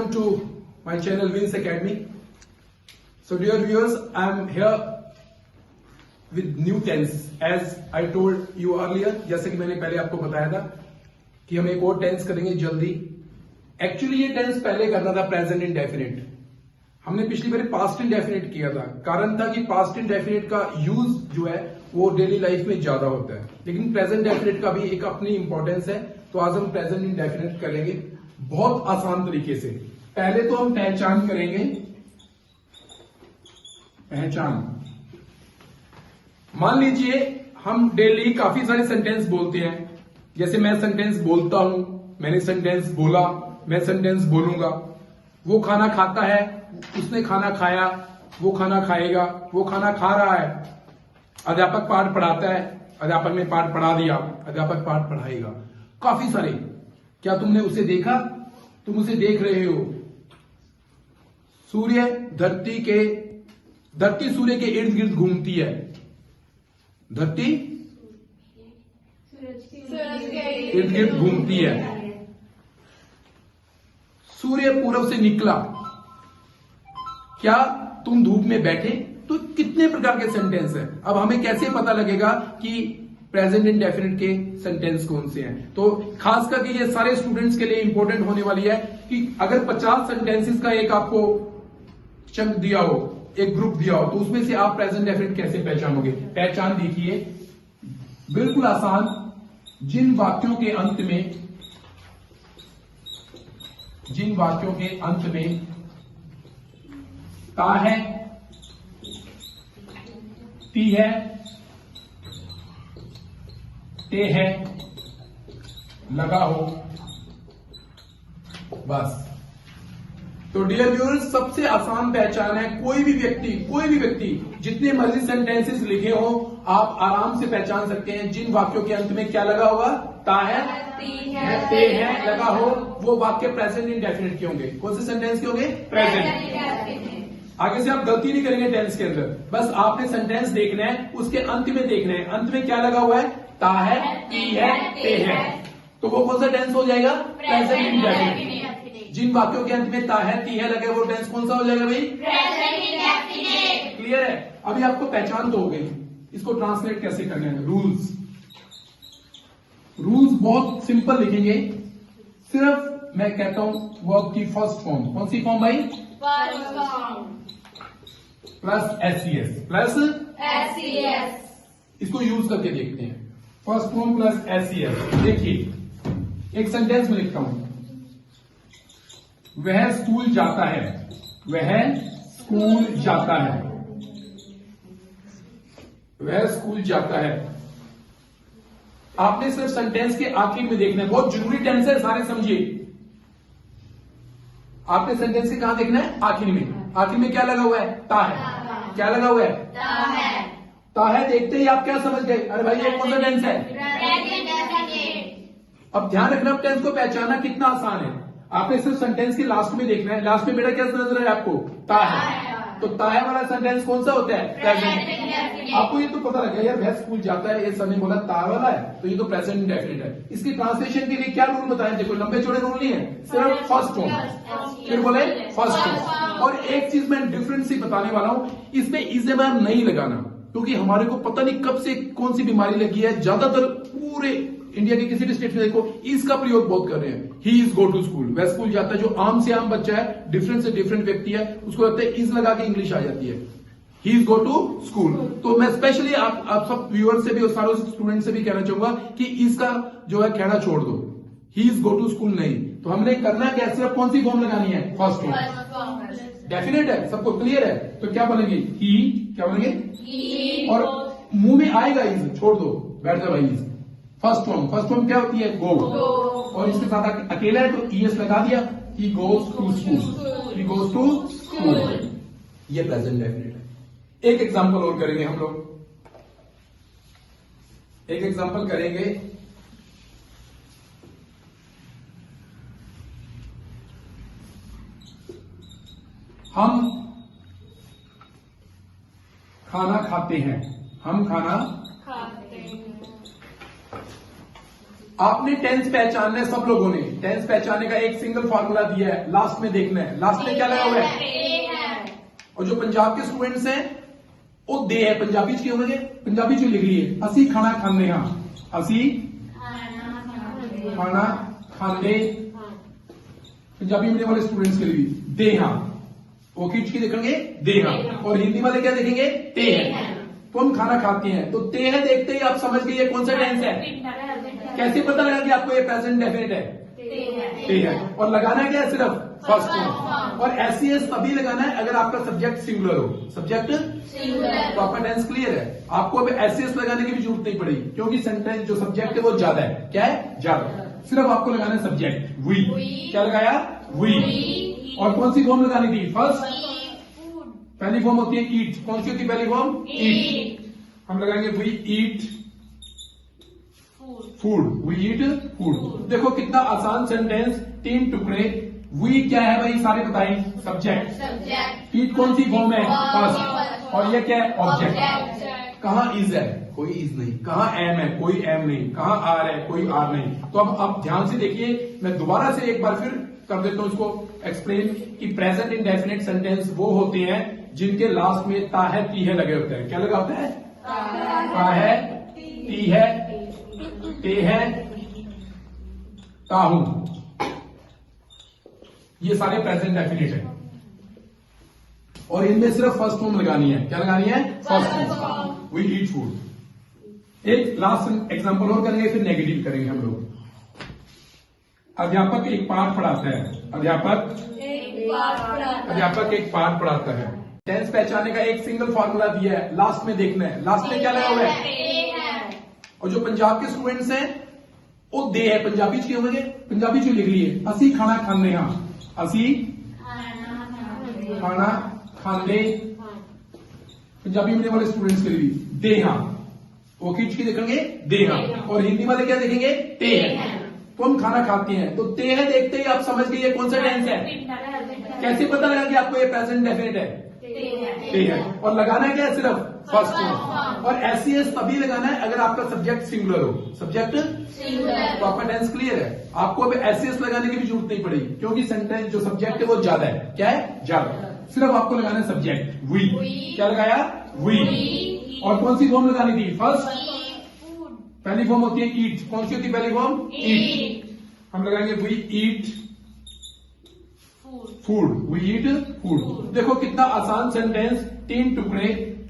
welcome to my channel Wins Academy. So dear viewers, I am here with new tense as I told you earlier. जैसे कि मैंने पहले आपको बताया था कि हम एक और टेंस करेंगे जल्दी. एक्चुअली ये टेंस पहले करना था प्रेजेंट इंडेफिनिट. हमने पिछली बार पास्ट इंडेफिनिट किया था. कारण था कि पास्ट इंडेफिनिट का यूज जो है वो डेली लाइफ में ज्यादा होता है, लेकिन प्रेजेंट इंडेफिनिट का भी एक अपनी इंपॉर्टेंस है. तो आज हम प्रेजेंट इंडेफिनिट करेंगे बहुत आसान तरीके से. पहले तो हम पहचान करेंगे. पहचान, मान लीजिए हम डेली काफी सारे सेंटेंस बोलते हैं. जैसे मैं सेंटेंस बोलता हूं, मैंने सेंटेंस बोला, मैं सेंटेंस बोलूंगा. वो खाना खाता है, उसने खाना खाया, वो खाना खाएगा, वो खाना खा रहा है. अध्यापक पाठ पढ़ाता है, अध्यापक ने पाठ पढ़ा दिया, अध्यापक पाठ पढ़ाएगा. काफी सारे. क्या तुमने उसे देखा? तुम उसे देख रहे हो. सूर्य धरती सूर्य के इर्द गिर्द घूमती है. धरती इर्द गिर्द घूमती है. सूर्य पूरब से निकला. क्या तुम धूप में बैठे? तो कितने प्रकार के सेंटेंस है. अब हमें कैसे पता लगेगा कि प्रेजेंट इंडेफिनिट के सेंटेंस कौन से हैं? तो खास करके ये सारे स्टूडेंट्स के लिए इंपॉर्टेंट होने वाली है कि अगर 50 सेंटेंसेस का एक आपको चंक दिया हो, एक ग्रुप दिया हो, तो उसमें से आप प्रेजेंट इंडेफिनिट कैसे पहचानोगे? पहचान देखिए, बिल्कुल आसान. जिन वाक्यों के अंत में ता है, ती है, ते है लगा हो, बस. तो डियर व्यूअर्स, सबसे आसान पहचान है. कोई भी व्यक्ति जितने मर्जी सेंटेंसेस लिखे हो, आप आराम से पहचान सकते हैं. जिन वाक्यों के अंत में क्या लगा होगा? ता है, ते है लगा हो, वो वाक्य प्रेजेंट इंडेफिनिट के होंगे. कौन से सेंटेंस के होंगे? प्रेजेंट. आगे से आप गलती नहीं करेंगे टेंस के अंदर. बस आपने सेंटेंस देखना है, उसके अंत में देखना है. अंत में क्या लगा हुआ है? ता है, ती है, ते है. तो वो कौन सा टेंस हो जाएगा? Present indefinite. जिन वाक्यों के अंत में ता है, ती है लगे, वो टेंस कौन सा हो जाएगा भाई? Present indefinite. क्लियर है? अभी आपको पहचान तो हो गई. इसको ट्रांसलेट कैसे करना है? रूल्स बहुत सिंपल लिखेंगे. सिर्फ मैं कहता हूं वर्ब की फर्स्ट फॉर्म. कौन सी फॉर्म भाई? First form plus SES. इसको यूज करके देखते हैं. First form plus SES. देखिए, एक सेंटेंस में लिखता हूं. वह स्कूल जाता है. वह स्कूल जाता है. वह स्कूल जाता है. आपने सिर्फ सेंटेंस के आखिर में देखना है. बहुत जरूरी टेंस है, सारे समझिए. आपने सेंटेंस के कहां देखना है? आखिर में. आखिर में क्या लगा हुआ है? ता है. क्या लगा हुआ है? ता है. देखते ही आप क्या समझ गए? अरे भाई ये कौन सा टेंस है? अब ध्यान रखना, टेंस को पहचानना कितना आसान है. आपने सिर्फ सेंटेंस के लास्ट में देखना है. लास्ट में बेटा क्या नजर है आपको? ता है. तो ता है वाला सेंटेंस कौन सा होता है? प्रेजेंट. आपको ये तो पता लगा यार, वह स्कूल जाता है, ये सर ने बोला ता वाला है, तो ये तो प्रेजेंट इंडेफिनिट है. इसकी ट्रांसलेशन के लिए क्या रूल बताएं? देखो, लंबे चौड़े रूल नहीं है, सिर्फ फर्स्ट फॉर्म. फिर बोले फर्स्ट फॉर्म. और एक चीज मैं डिफरेंस ही बताने वाला हूं, इसमें इज़ेबार नहीं लगाना, क्योंकि हमारे को पता नहीं कब से कौन सी बीमारी लगी है. ज्यादातर पूरे इंडिया के किसी भी स्टेट में देखो, इसका प्रयोग बहुत कर रहे हैं. He is go to school. वह स्कूल जाता है. जो आम से आम बच्चा है, डिफरेंट से डिफरेंट व्यक्ति है, उसको लगता है इज लगा के इंग्लिश आ जाती है. He is go to school. तो मैं स्पेशली आप सब व्यूअर से भी और सारे स्टूडेंट से भी कहना चाहूंगा कि इसका जो है कहना छोड़ दो. He is go to school नहीं. तो हमने करना क्या? सिर्फ कौन सी फॉर्म लगानी है? First form. डेफिनेट है, सबको क्लियर है. तो क्या बनेगी? ही. क्या बनेंगे? और मुंह में आएगा इज, छोड़ दो, बैठ जाओ भाई. इज फर्स्ट फॉर्म क्या होती है? गो. और इसके साथ अकेला है तो ईएस लगा दिया. He goes to school. He goes to school. ये प्रेजेंट इंडेफिनिट है. एक एग्जांपल और करेंगे हम लोग. एक एग्जांपल करेंगे. हम खाना खाते हैं. हम खाना आपने टेंस पहचानना है, सब लोगों ने टेंस पहचानने का एक सिंगल फॉर्मूला दिया है, लास्ट में देखना है। लास्ट में क्या लगा हुआ है? और जो पंजाब के स्टूडेंट्स हैं वो दे है, पंजाबी च होंगे, पंजाबी च लिख लिए असी खाना खाने हाँ, असी खाना खाने, पंजाबी मीडियम वाले स्टूडेंट्स के लिए दे हाँ, वो खींच के देखेंगे दे हाँ, और हिंदी वाले क्या देखेंगे ते है। तो हम खाना खाते हैं, तो ते है देखते ही आप समझ गए ये कौन सा टेंस है। कैसे पता लगा कि आपको ये प्रेजेंट डेफिनेट है? ते है। और लगाना क्या है? सिर्फ फर्स्ट फॉर्म। और एसईएस तभी लगाना है अगर आपका सब्जेक्ट सिंगुलर हो। सब्जेक्ट सिंगुलर तो आपका टेंस क्लियर है, आपको अब एसईएस लगाने की भी जरूरत नहीं पड़ेगी, क्योंकि सेंटेंस जो सब्जेक्ट है वो ज्यादा है। क्या है? ज्यादा। सिर्फ आपको लगाना है सब्जेक्ट वी। क्या लगाया? वी। और कौन सी फॉर्म लगानी थी? फर्स्ट। पहली फॉर्म होती है ईट। कौन सी होती है पहली फॉर्म? ईट। हम लगाएंगे we eat food. We eat food. देखो कितना आसान सेंटेंस, 3 टुकड़े। वी क्या है भाई? सारे बताएं। सब्जेक्ट। ईट कौन सी फॉर्म है? फर्स्ट। और ये क्या है? ऑब्जेक्ट। कहाँ इज है? कोई इज नहीं। कहाँ एम है? कोई एम नहीं। कहाँ आर है? कोई आर नहीं। तो अब आप ध्यान से देखिए, मैं दोबारा से एक बार फिर कर देता हूं इसको एक्सप्लेन कि प्रेजेंट इंडेफिनिट सेंटेंस वो होते हैं जिनके लास्ट में ता है ती है लगे होते हैं। क्या लगा होता है? ता है, ती है, ते है, ता हूं। ये सारे प्रेजेंट डेफिनेट है और इनमें सिर्फ फर्स्ट फॉर्म लगानी है। क्या लगानी है? First form. We eat food. एक लास्ट एग्जांपल और करेंगे, फिर नेगेटिव करेंगे हम लोग। अध्यापक एक पाठ पढ़ाता है। अध्यापक एक पाठ पढ़ाता है। टेंस पहचानने का एक सिंगल फॉर्मूला दिया है, लास्ट में देखना है। लास्ट में क्या लगा हुआ है? और जो पंजाब के स्टूडेंट्स हैं वो दे है, पंजाबी च होंगे, पंजाबी च लिख लिए असी खाना खाने हाँ, असी खाना खाने, पंजाबी मीडियम वाले स्टूडेंट्स के लिए दे हाँ, वो खींच के देखेंगे दे हाँ, और हिंदी वाले क्या देखेंगे? ते है। तो हम खाना खाते हैं, तो ते है देखते ही आप समझ गए ये कौन सा टेंस है। कैसे पता लगा कि आपको ये प्रेजेंट डेफिनेट है? ते है। और लगाना क्या है? सिर्फ फर्स्ट फॉर्म। और एसईएस तभी लगाना है अगर आपका सब्जेक्ट सिंगुलर हो। सब्जेक्ट सिंगुलर तो आपका टेंस क्लियर है, आपको अब एसईएस लगाने की भी जरूरत नहीं पड़ेगी, क्योंकि सेंटेंस जो सब्जेक्ट है वो ज्यादा है। क्या है? ज्यादा। सिर्फ आपको लगाना है सब्जेक्ट वी। क्या लगाया? वी। और कौन सी फॉर्म लगानी थी? फर्स्ट। पहली फॉर्म होती है ईट। कौन सी होती है पहली फॉर्म? ईट। हम लगाएंगे we eat food. We eat food. देखो कितना आसान सेंटेंस, 3 टुकड़े।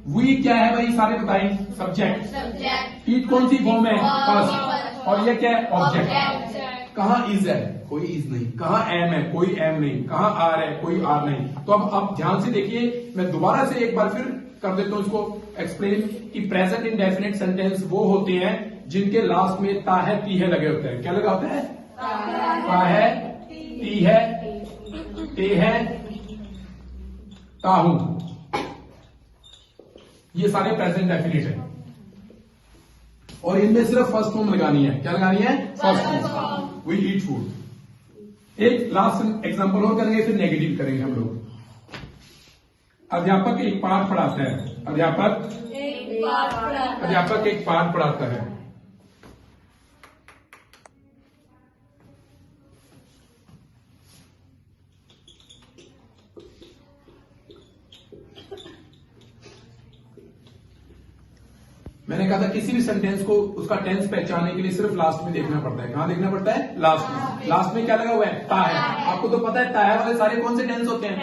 वी क्या है भाई? सारे बताएं। सब्जेक्ट। ईट कौन सी फॉर्म है? फर्स्ट। और ये क्या है? ऑब्जेक्ट। कहाँ इज है? कोई इज नहीं। कहाँ एम है? कोई एम नहीं। कहाँ आर है? कोई आर नहीं। तो अब आप ध्यान से देखिए, मैं दोबारा से एक बार फिर कर देता हूं इसको एक्सप्लेन कि प्रेजेंट इंडेफिनिट सेंटेंस वो होते हैं जिनके लास्ट में ता है ती है लगे होते हैं। क्या लगा होता है? ता है, ती है, ते है, ता हूं। ये सारे प्रेजेंट डेफिनिट है और इनमें सिर्फ फर्स्ट फॉर्म लगानी है। क्या लगानी है? First form. We eat food. एक लास्ट एग्जांपल और करेंगे, फिर नेगेटिव करेंगे हम लोग। अध्यापक एक पाठ पढ़ाता है। अध्यापक एक पाठ पढ़ाता है। मैंने कहा था किसी भी सेंटेंस को उसका टेंस पहचानने के लिए सिर्फ लास्ट में देखना पड़ता है। कहां देखना पड़ता है? लास्ट में। लास्ट में क्या लगा हुआ है? ता है। आपको तो पता है ता है वाले सारे कौन से टेंस होते हैं?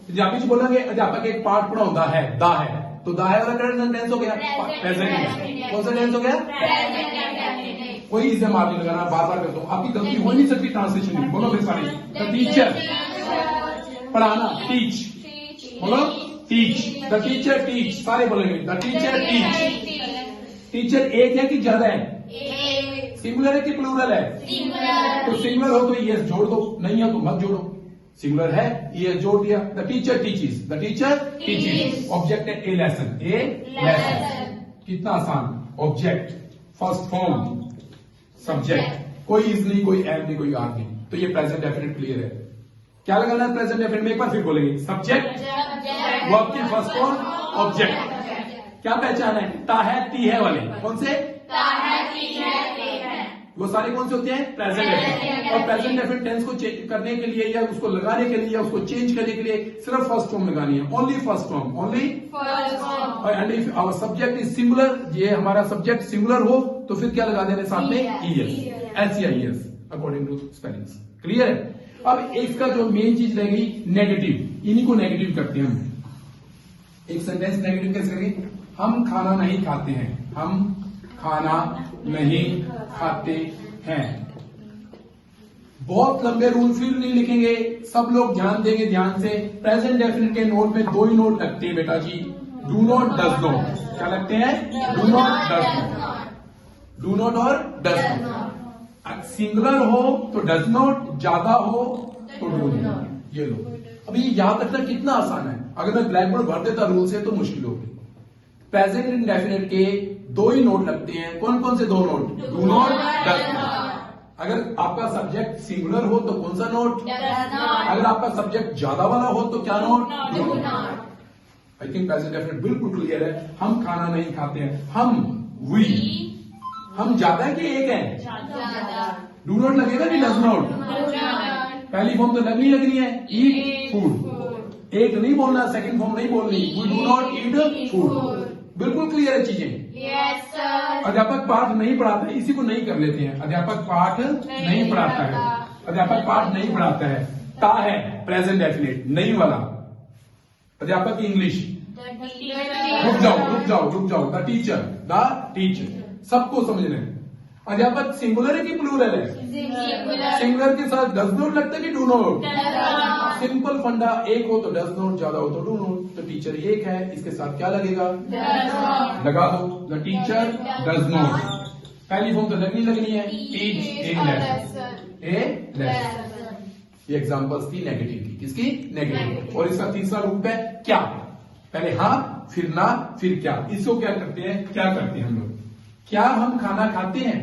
पंजाबी च बोलेंगे अध्यापक एक पाठ पढ़ाता है, दा है, तो दा है वाला करंट सेंटेंस हो गया। प्रेजेंट कौन सा टेंस हो गया? कोई इसे मार नहीं लगाना, बार बार करता हूं, आपकी गलती हो नहीं सकती ट्रांसलेशन में। बोलो फिर सारी। द टीचर पढ़ाना, टीच। बोलो टीच। The teacher teach. सारे बोलेंगे द टीचर टीच। टीचर एक है कि ज्यादा है? सिंगुलर है कि प्लूरल है? तो सिंगुलर हो तो यस जोड़ दो, नहीं हो तो मत जोड़ो। सिंगुलर है, ये जोड़ दिया। The teacher टीचिस। The teacher टीचिस। Object है ए लेसन। ए लेसन। कितना आसान। ऑब्जेक्ट, फर्स्ट फॉर्म, सब्जेक्ट, कोई इज नहीं, कोई एम नहीं, कोई आर नहीं। तो ये प्रेजेंट डेफिनेट क्लियर है। क्या लगाना है प्रेजेंट डेफिनेट में? एक बार फिर बोलेंगे। सब्जेक्ट, वर्ब की फर्स्ट फॉर्म, ऑब्जेक्ट। क्या पहचान है? ता है ती है वाले। कौन से? ता है, ती है, ते है। वो सारे कौन से होते हैं? Present definite. और प्रेजेंट डेफिनेट टेंस को चेंज करने के लिए या उसको लगाने के लिए या उसको चेंज करने के लिए सिर्फ फर्स्ट फॉर्म लगानी है, only first form, only first form. And if our subject is singular, ये हमारा सब्जेक्ट सिंगुलर हो तो फिर क्या लगा देने साथ में? ES, SEIS according to spellings. Clear है? अब इसका जो मेन चीज रह गई नेगेटिव, इन्हीं को नेगेटिव करते हैं हम। एक सेंटेंस नेगेटिव कैसे करेंगे? हम खाना नहीं खाते हैं, हम खाना नहीं खाते हैं। बहुत लंबे रूल फिर नहीं लिखेंगे, सब लोग ध्यान देंगे ध्यान से। प्रेजेंट डेफिनेट के नोट में 2 ही नोट लगते हैं बेटा जी, डू नॉट, डज नॉट। क्या लगते हैं? Do not, does not. Do not और डज नॉट। सिंगुलर हो तो डज नॉट, ज्यादा हो तो डू नॉट। ये लो, अभी याद रखना कितना आसान है। अगर मैं ब्लैक बोर्ड भर देता रूल से तो मुश्किल होगी। प्रेजेंट इंडेफिनिट के 2 ही नोट लगते हैं। कौन कौन से 2 note? Do not, does not. अगर आपका सब्जेक्ट सिंगुलर हो तो कौन सा नोट? अगर आपका सब्जेक्ट ज्यादा वाला हो तो क्या note? Do not. I think present definite बिल्कुल क्लियर है। हम खाना नहीं खाते हैं, हम, वी। हम ज्यादा है कि एक है? डू नॉट लगेगा कि डज नॉट? पहली फॉर्म तो लगनी है, ईट फूड। एक नहीं बोलना, सेकंड फॉर्म नहीं बोलनी, we do not eat food. बिल्कुल क्लियर है चीजें। Yes sir. अध्यापक पाठ नहीं पढ़ाता है, इसी को नहीं कर लेते हैं। अध्यापक पाठ नहीं पढ़ाता है, अध्यापक पाठ नहीं पढ़ाता है। ता है प्रेजेंट डेफिनेट, नहीं वाला। अध्यापक इंग्लिश, रुक जाओ। द टीचर, सबको समझना है। अध्यापक सिंगुलर है कि प्लूरल है? सिंगुलर के साथ डज नॉट लगता है कि डू नॉट? सिंपल फंडा, एक हो तो डज नॉट, ज्यादा हो तो डू नॉट। तो टीचर एक है, इसके साथ क्या लगेगा? लगा दो, द टीचर डज नॉट। पहली फॉर्म तो लगनी है, टीच ए लेसन। ये एग्जांपल्स थी नेगेटिव की। किसकी? नेगेटिव। और इसका तीसरा रूप है क्या। पहले हाँ, फिर ना, फिर क्या। इसको क्या करते हैं हम लोग? क्या हम खाना खाते हैं?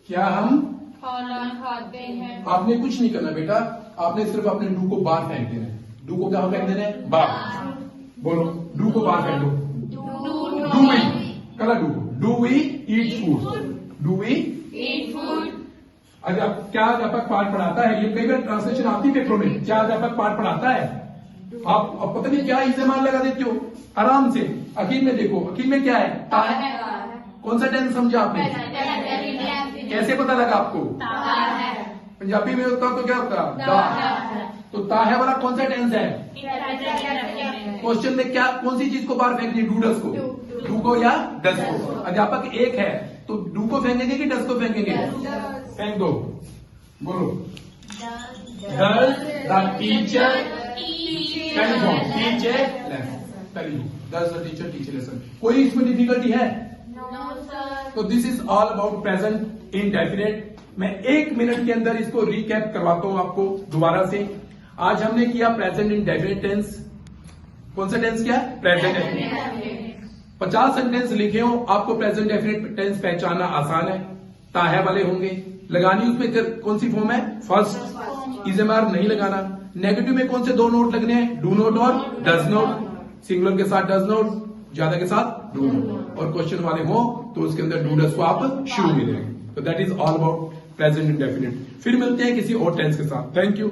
क्या हम खाना खाते हैं? आपने कुछ नहीं करना बेटा, आपने सिर्फ अपने डू को बाहर फेंक देना है। डू को कहां फेंक देना है? बाहर। बोलो, डू को बाहर फेंक दो। डू वी, कला do we eat food? Do we eat food. क्या अध्यापक पाठ पढ़ाता है? ये कई बार ट्रांसलेशन आती है पेपरों में। क्या अध्यापक पाठ पढ़ाता है? आप पता नहीं क्या इस्तेमाल लगा देते हो। आराम से अखीर में देखो, अखीर में क्या है? कौन सा टेंस समझा आपने? कैसे पता लगा आपको? पंजाबी में होता तो क्या होता? दा। तो ता है वाला कौन सा टेंस है? क्वेश्चन में क्या, कौन सी चीज को बाहर फेंकनी? डू डस को, डू को या डस को। अध्यापक एक है तो डू को फेंकेंगे कि डस को फेंकेंगे? फेंक दो। बोलो, does the teacher teacher lesson. कोई इसमें डिफिकल्टी है? तो this is all about present indefinite. मैं 1 मिनट के अंदर इसको रिकैप करवाता हूं आपको दोबारा से। आज हमने किया प्रेजेंट इंडेफिनिट टेंस। कौन सा टेंस किया? Present indefinite. 50 सेंटेंस लिखे हो, आपको प्रेजेंट इंडेफिनिट टेंस पहचानना आसान है। ताहे वाले होंगे, लगानी उसमें कौन सी फॉर्म है? फर्स्ट। इज़ेमार नहीं लगाना। नेगेटिव में कौन से 2 नोट लगने हैं? डू नॉट और डज नॉट। सिंगुलर के साथ डज नॉट, ज्यादा के साथ डू नॉट। और क्वेश्चन वाले हो तो उसके अंदर डू डज को आप शुरू मिलेंगे। तो that is all about present indefinite. फिर मिलते हैं किसी और टेंस के साथ। Thank you.